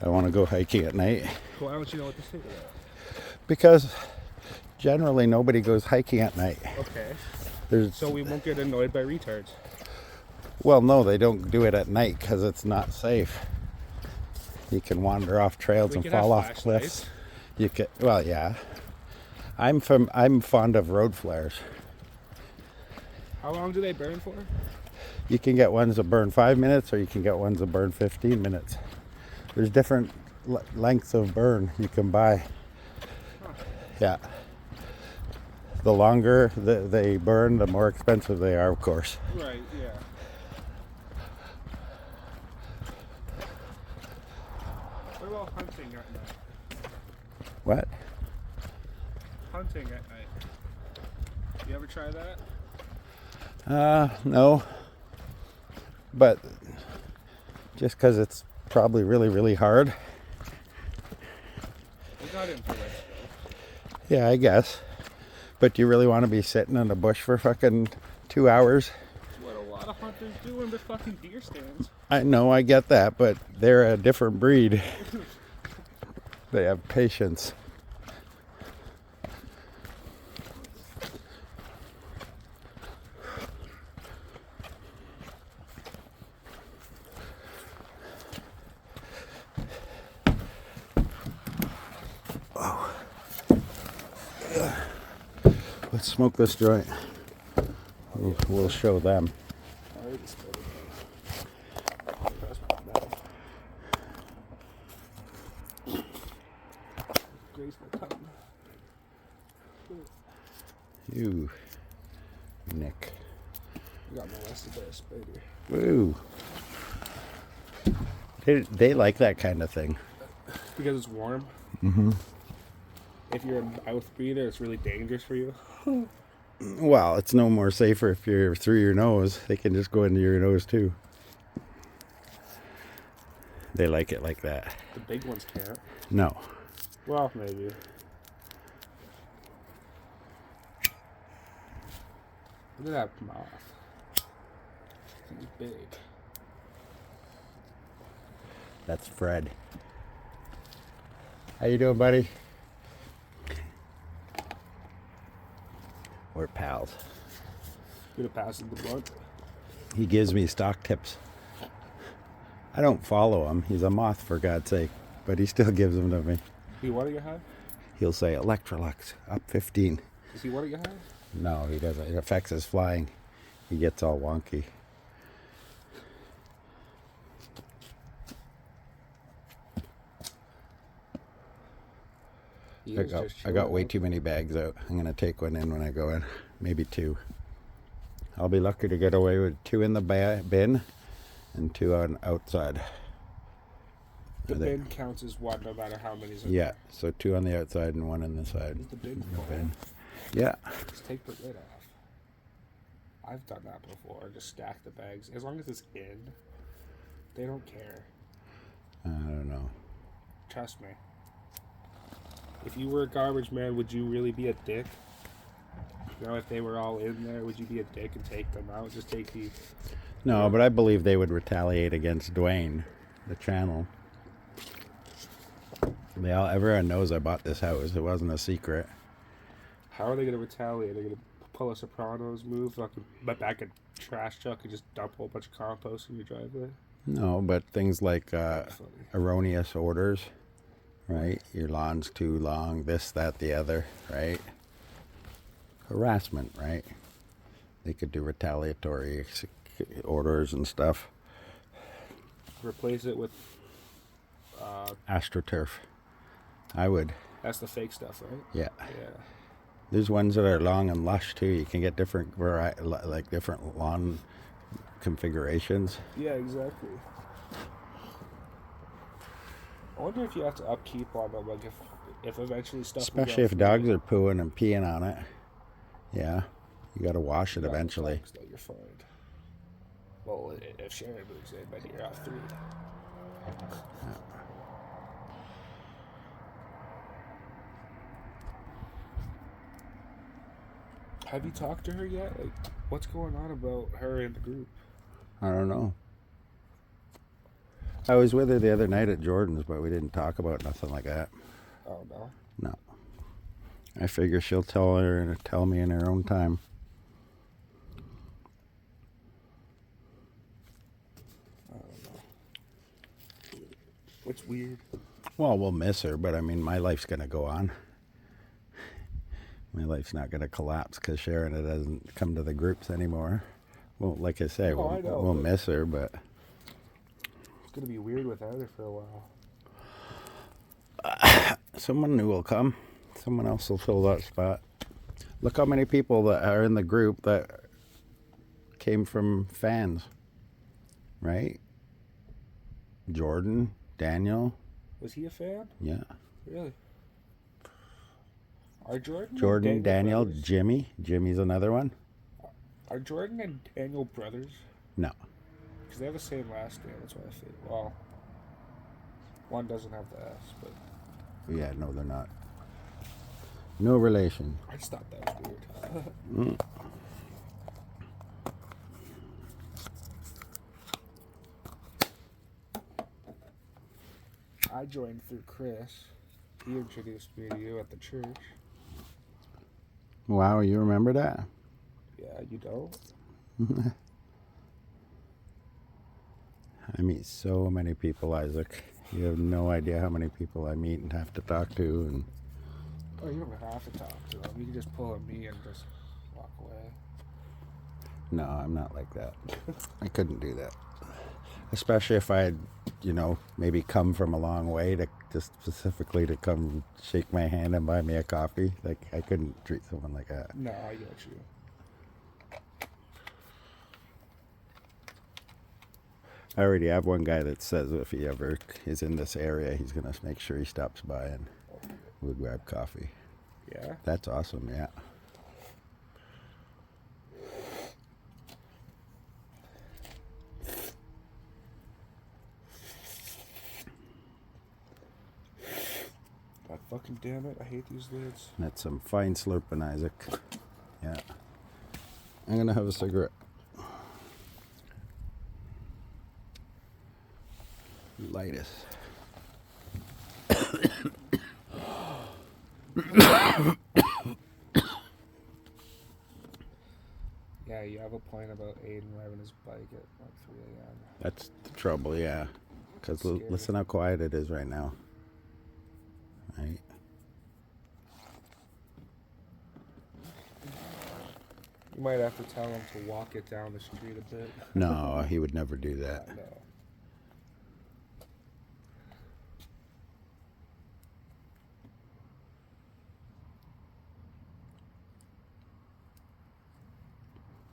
I want to go hiking at night Why don't you know what to say to that? because generally nobody goes hiking at night. Okay. There's So we won't get annoyed by retards. Well, no, they don't do it at night because it's not safe. You can wander off trails We and can fall have off cliffs. flashlights. You can, well, yeah. I'm fond of road flares. How long do they burn for? You can get ones that burn 5 minutes, or you can get ones that burn 15 minutes. There's different lengths of burn you can buy. Yeah. The longer they burn, the more expensive they are, of course. Right, yeah. What about hunting at night? What? Hunting at night. You ever try that? No. But just because it's probably really, really hard. I got into it. Yeah, I guess. But do you really want to be sitting in the bush for fucking 2 hours? What a lot of hunters do in the fucking deer stands. I know, I get that, but they're a different breed. They have patience. Let's smoke this joint. We'll show them. You, Nick. You got molested by a spider. Woo. They like that kind of thing. Because it's warm. Mm-hmm. If you're a mouth breather, it's really dangerous for you. Well, it's no more safer if you're through your nose. They can just go into your nose too. They like it like that. The big ones can't. No. Well, maybe. Look at that mouth. He's big. That's Fred. How you doing, buddy? We're pals. Could have passed the blunt. He gives me stock tips. I don't follow him. He's a moth, for God's sake. But he still gives them to me. Do you want to get high? He'll say, Electrolux, up 15. Does he want to get high? No, he doesn't. It affects his flying. He gets all wonky. I got way too many bags out. I'm going to take one in when I go in. Maybe 2. I'll be lucky to get away with 2 in the bin and 2 on outside. The bin counts as one, no matter how many's in Yeah, there. so 2 on the outside and 1 on the side. Is the bin The full? bin. Yeah. Just take the lid off. I've done that before. Just stack the bags. As long as it's in, they don't care. I don't know. Trust me. If you were a garbage man, would you really be a dick? You know, if they were all in there, would you be a dick and take them out? Just take the... No, but I believe they would retaliate against Dwayne, the channel. Everyone knows I bought this house. It wasn't a secret. How are they going to retaliate? They're going to pull a Sopranos move, fucking back a trash truck and just dump a whole bunch of compost in your driveway? No, but things like That's funny. erroneous orders, right? Your lawn's too long, this, that, the other, right? Harassment, right? They could do retaliatory orders and stuff. Replace it with... AstroTurf. I would. That's the fake stuff, right? Yeah. Yeah. There's ones that are long and lush too. You can get different like different lawn configurations. Yeah, exactly. I wonder if you have to upkeep on them, like if eventually stuff... Especially if dogs are pooing and peeing on it. Yeah. You got to wash it eventually. Dogs, though, you're fine. Well, if Sharon moves in, then you're off 3. Have you talked to her yet? Like, what's going on about her in the group? I don't know. I was with her the other night at Jordan's, but we didn't talk about nothing like that. Oh, no? No. I figure she'll tell me in her own time. I don't know. What's weird? Well, we'll miss her, but I mean, my life's going to go on. My life's not going to collapse because Sharon doesn't come to the groups anymore. Well, like I say, Oh, I know, we'll but- miss her, but It's going to be weird without her for a while. someone new will come. Someone else will fill that spot. Look how many people that are in the group that came from fans, right? Jordan, Daniel, Was he a fan? yeah. Really? Are Jordan, and Daniel, brothers? Jimmy. Jimmy's another one. Are Jordan and Daniel brothers? No. Because they have the same last name. That's why I think. Well, one doesn't have the S, but Yeah, no, they're not. No relation. I just thought that was weird. I joined through Chris. He introduced me to you at the church. Wow, you remember that? Yeah, you don't? I meet so many people, Isaac. You have no idea how many people I meet and have to talk to. And Oh, you don't have to talk to them. You can just pull at me and just walk away. no, I'm not like that. I couldn't do that. Especially if I had, maybe come from a long way to just specifically to come shake my hand and buy me a coffee. Like, I couldn't treat someone like that. No, I get you. I already have one guy that says if he ever is in this area, he's going to make sure he stops by and we'll grab coffee. Yeah? That's awesome, yeah. God fucking damn it. I hate these lids. That's some fine slurping, Isaac. Yeah. I'm going to have a cigarette. Lightest. Yeah, you have a point about Aiden riding his bike at like 3 a.m. That's the trouble, yeah. Because Scary. listen how quiet it is right now. Right? You might have to tell him to walk it down the street a bit. No, he would never do that. No.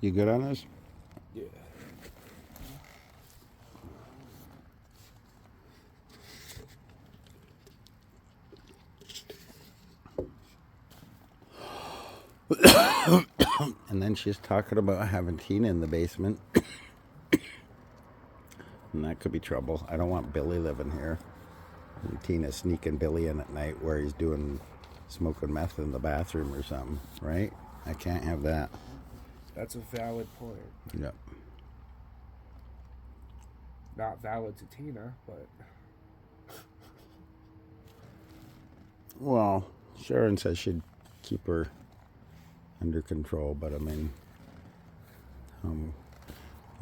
You good on this? Yeah. And then she's talking about having Tina in the basement. And that could be trouble. I don't want Billy living here. And Tina sneaking Billy in at night where he's smoking meth in the bathroom or something, right? I can't have that. That's a valid point. Yep. Not valid to Tina, but Well, Sharon says she'd keep her under control, but I mean,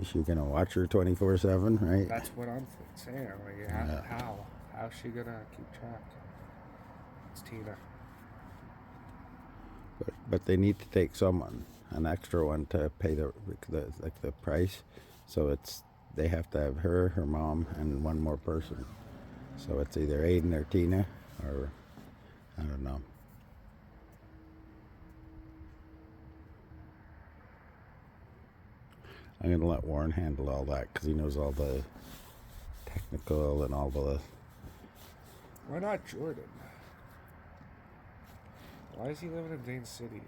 is she gonna watch her 24/7, right? that's what I'm saying. Like, Yeah. how's she gonna keep track? It's Tina. But they need to take an extra one to pay the price. So they have to have her mom, and one more person. So it's either Aiden or Tina, or I don't know. I'm gonna let Warren handle all that because he knows all the technical and all the. Why not Jordan? Why is he living in Dane City?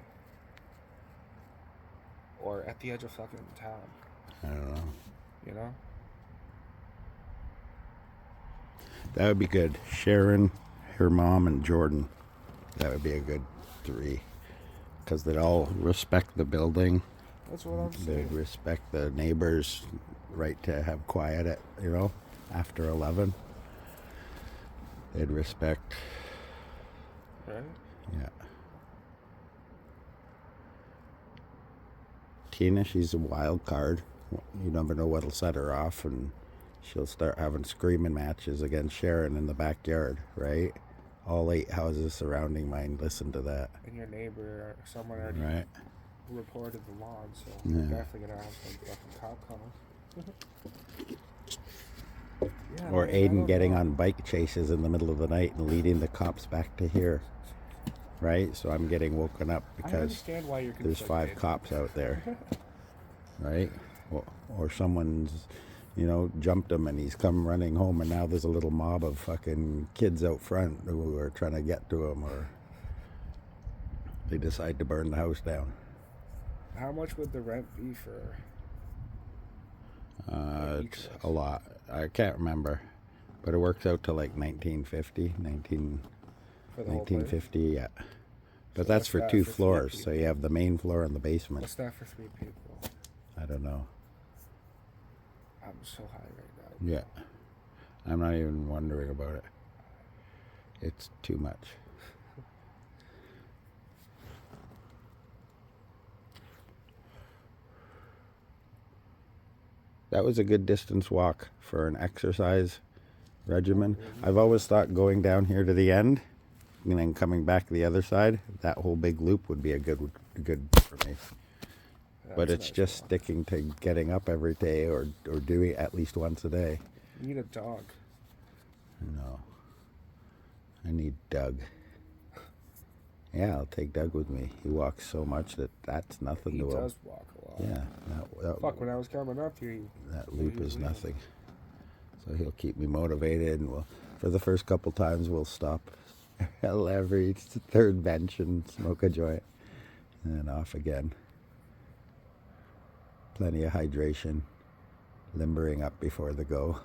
Or at the edge of fucking town? I don't know. You know? That would be good. Sharon, her mom, and Jordan. That would be a good 3. Because they'd all respect the building. That's what I'm saying. They'd respect the neighbors' right to have quiet at, after 11. They'd respect. Right? Yeah. Tina, she's a wild card. You never know what'll set her off, and she'll start having screaming matches against Sharon in the backyard, right? All 8 houses surrounding mine listen to that. And your neighbor or someone already Right. reported the lawn, so Yeah. you're definitely gonna have some fucking cop calls. Yeah, Or man, I Aiden don't getting know. on bike chases in the middle of the night and leading the cops back to here, right? So I'm getting woken up I because understand why you're there's 5 conflicted. cops out there, right? Or someone's, jumped him and he's come running home, and now there's a little mob of fucking kids out front who are trying to get to him, or they decide to burn the house down. How much would the rent be for? each It's of us? a lot. I can't remember, but it works out to like 1950, For the whole place? 1950, yeah. But So that's what's for that 2 for 3 floors, so people? you have the main floor and the basement. What's that for 3 people? I don't know. I'm so high right now. Yeah. I'm not even wondering about it. It's too much. That was a good distance walk for an exercise regimen. I've always thought going down here to the end and then coming back the other side, that whole big loop would be a good for me. But That's a it's nice just walk. sticking to getting up every day or doing it at least once a day. You need a dog. No. I need Doug. Yeah, I'll take Doug with me. He walks so much that's nothing He to him. does walk a lot. Yeah, Fuck, when I was coming up here, that loop he was is leaving. nothing. So he'll keep me motivated, and for the first couple times we'll stop at every 3rd bench and smoke a joint, and then off again. Plenty of hydration, limbering up before the go.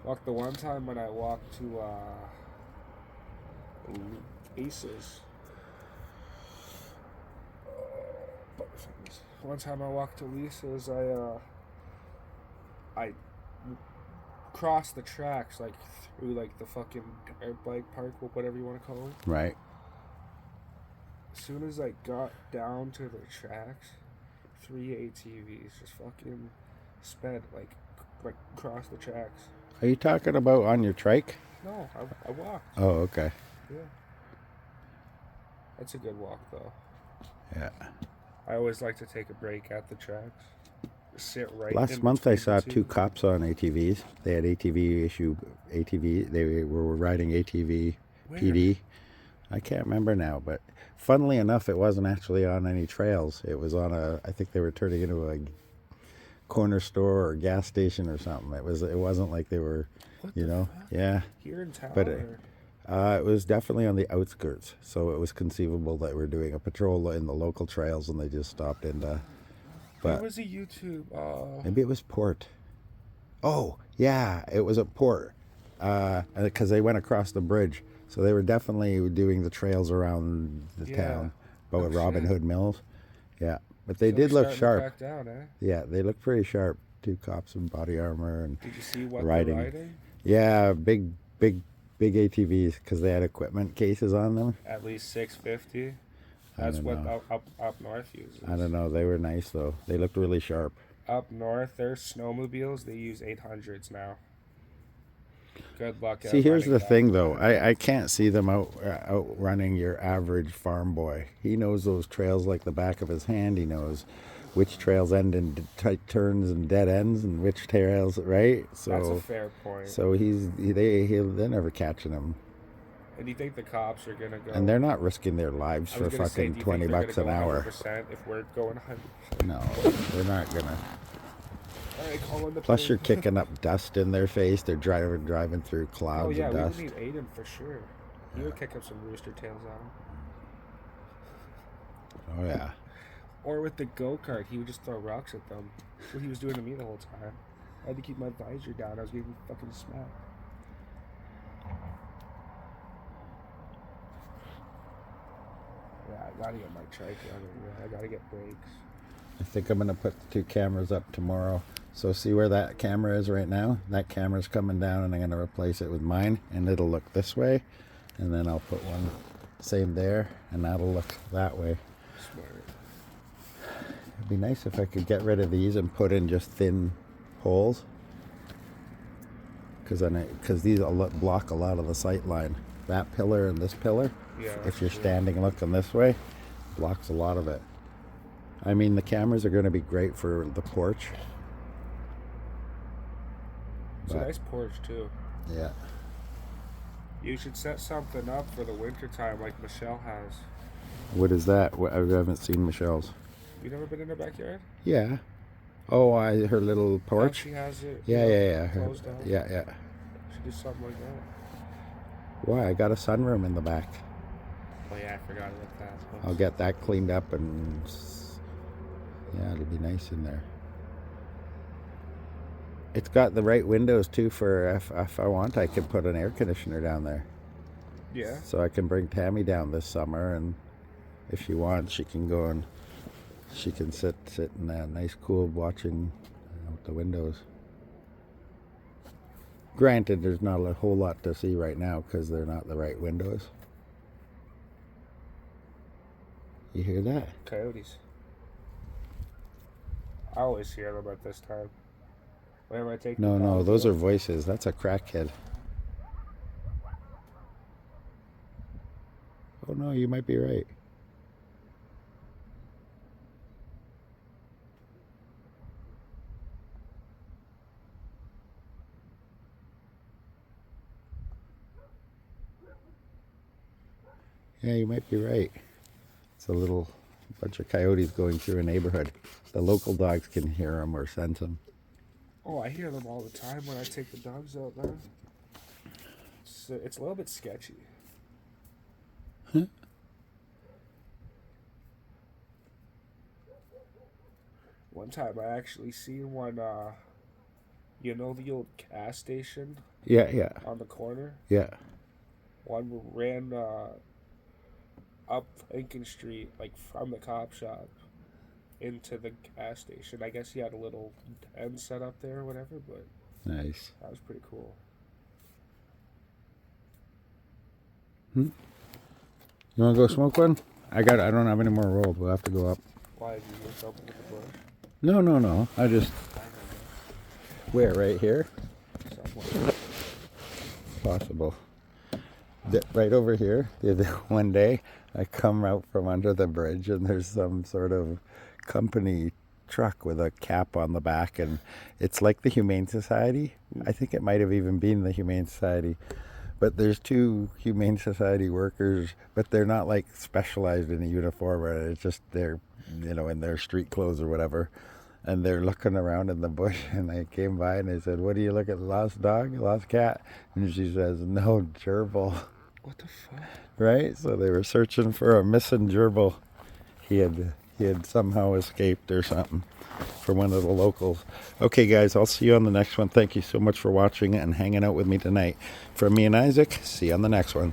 Fuck, the one time when I walked to Aces. One time I walked to Lisa's, I crossed the tracks like through like the fucking dirt bike park, or whatever you want to call it. Right. As soon as I got down to the tracks, 3 ATVs just fucking sped like across the tracks. Are you talking about on your trike? No, I walked. Oh, okay. Yeah. That's a good walk though. Yeah. I always like to take a break at the tracks. Sit right. Last in month I between saw the 2 cops on ATVs. They had ATV. They were riding ATV Where? PD. I can't remember now, but funnily enough, it wasn't actually on any trails. It was on I think they were turning into a corner store or gas station or something. It wasn't like they were, What the fuck? yeah. Here in town. But or? It was definitely on the outskirts, so it was conceivable that we're doing a patrol in the local trails, and they just stopped in. There But was a YouTube. maybe it was Port. Oh, yeah, it was at Port, because they went across the bridge, so they were definitely doing the trails around the Yeah. town, but Oh, with Robin shit. Hood Mills. Yeah, but they So did they're look starting to sharp. crack down, eh? Yeah, they look pretty sharp. 2 cops in body armor and Did you see what riding. they're riding? Yeah, big ATVs because they had equipment cases on them. At least 650. I That's don't what know. up north uses. I don't know. They were nice though. They looked really sharp. Up north, their snowmobiles, they use 800s now. Good luck. See, here's outrunning the that. thing though. I can't see them outrunning your average farm boy. He knows those trails like the back of his hand. He knows which trails end in tight turns and dead ends, and which trails, right? That's a fair point. So they're never catching him, And do you think the cops are gonna go? and they're not risking their lives I for was gonna say, fucking do you think $20 they're bucks an gonna go hour. 100% if we're going 100%? No, they're not gonna. All right, call in the Plus, police. you're kicking up dust in their face. They're driving through Oh clouds yeah, of we dust. would need Aiden for sure. You would kick up some rooster tails on him. Oh yeah. Or with the go-kart, he would just throw rocks at them. That's what he was doing to me the whole time. I had to keep my visor down. I was getting fucking smacked. Yeah, I gotta get my trike running. Yeah, I gotta get brakes. I think I'm gonna put the 2 cameras up tomorrow. So see where that camera is right now? That camera's coming down, and I'm gonna replace it with mine, and it'll look this way, and then I'll put one same there, and that'll look that way. Smart. It'd be nice if I could get rid of these and put in just thin holes, because these will block a lot of the sight line. That pillar and this pillar, Yeah. if you're standing looking this way, blocks a lot of it. I mean, the cameras are going to be great for the porch. It's a But- nice porch too. Yeah. You should set something up for the winter time like Michelle has. What is that? I haven't seen Michelle's. You never been in her backyard? Yeah. Oh, her little Now porch. she has it. Yeah, yeah. Closed off. Yeah, yeah. Should do something like that. Why? I got a sunroom in the back. Oh yeah, I forgot about that. I'll get that cleaned up, and yeah, it'll be nice in there. It's got the right windows too for if I want, I can put an air conditioner down there. Yeah. So I can bring Tammy down this summer, and if she wants, she can go and she can sit in that nice cool watching out the windows. Granted, there's not a whole lot to see right now because they're not the right windows. You hear that? Coyotes. I always hear them at this time. Whenever I take No, the no, dogs those out. are voices. That's a crackhead. Oh no, you might be right. Yeah, you might be right. It's a little bunch of coyotes going through a neighborhood. The local dogs can hear them or sense them. Oh, I hear them all the time when I take the dogs out, man. It's a little bit sketchy. Huh? One time I actually seen one, you know the old gas station Yeah, yeah, on the corner? yeah. One ran up Lincoln Street, like from the cop shop into the gas station. I guess he had a little den set up there or whatever, but Nice. that was pretty cool. You want to go smoke one? I don't have any more rolled. We'll have to go up. Why did you just open with the bush? No. I just I don't know. where right here. Somewhere. Possible. Right over here. The other one day, I come out from under the bridge, and there's some sort of company truck with a cap on the back, and it's like the Humane Society. I think it might have even been the Humane Society. But there's 2 Humane Society workers, but they're not like specialized in a uniform, or it's just they're, in their street clothes or whatever. And they're looking around in the bush, and they came by and they said, "What do you look at? Lost dog? Lost cat?" And she says, "No, gerbil." What the fuck? Right? So they were searching for a missing gerbil. He had somehow escaped or something for one of the locals. Okay, guys, I'll see you on the next one. Thank you so much for watching and hanging out with me tonight. From me and Isaac, see you on the next one.